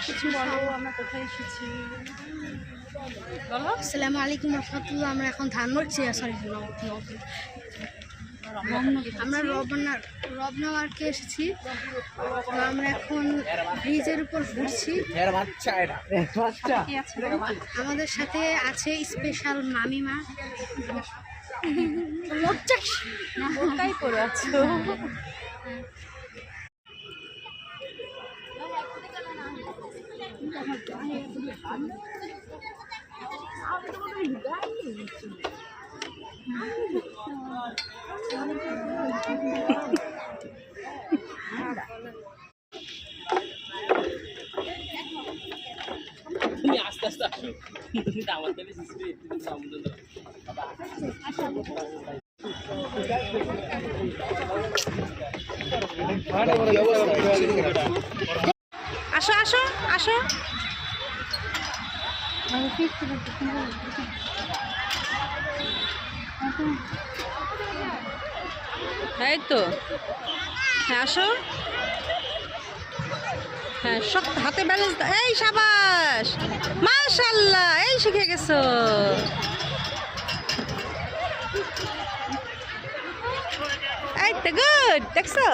কিছু বলো, আমরা কোথায় এসেছি বলো। আসসালামু আলাইকুম রহমতুল্লাহ। আমরা এখন ধানমন্ডি আমরা রবনাওয়ার্কে এসেছি। তো আমরা এখন ব্রিজের উপর ঘুরছি। আমাদের সাথে আছে স্পেশাল মামিমা। বোরকাই পরে আছো। তুমি আস্তে আস্তে আসো, তুমি আমার থেকে আসো আসো আসো। এই তো, হ্যাঁ আসো। হ্যাঁ শক্ত হাতে ব্যালেন্স দাও। এই সাবাস, মাশাআল্লাহ, এই শিখে গেছো। এই তো গুড, দেখছো,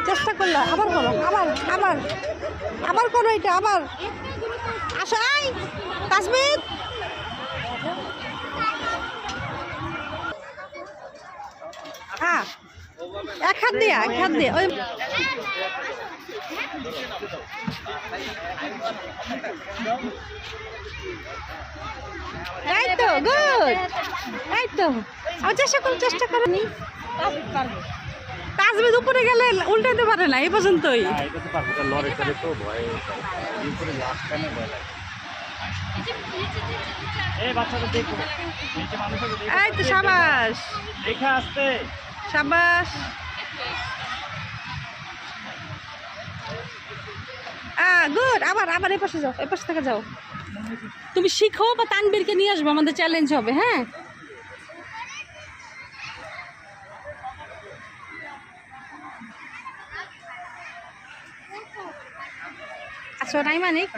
চেষ্টা করলো। আবার করো, আবার আবার আবার করো এটা, আবার আসো। এই তাসমিদ, হ্যাঁ এক হাত দিয়ে ওই এই তো গুড, এই তো আবার চেষ্টা করো নি। তাসমিদ উপরে গেলে উল্টাতে পারে না এই পর্যন্তই। এই তো সাবাস, সাবাস। গুড, আবার এই পাশে যাও, এই পাশ থেকে যাও। তুমি শিখো বা তানবীরকে নিয়ে আসবো, আমাদের চ্যালেঞ্জ হবে। হ্যাঁ আচ্ছা, নাইমা নিক,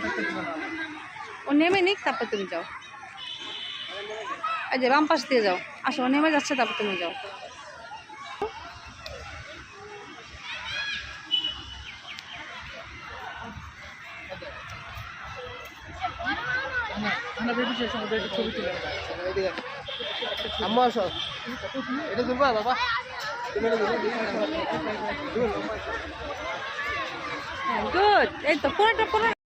ও নেমে নিক, তারপর তুমি যাও। এই যে বাম পাশ দিয়ে যাও, আসো, ও নেমে যাচ্ছে, তারপর তুমি যাও। গুড, এই তো পুরোটা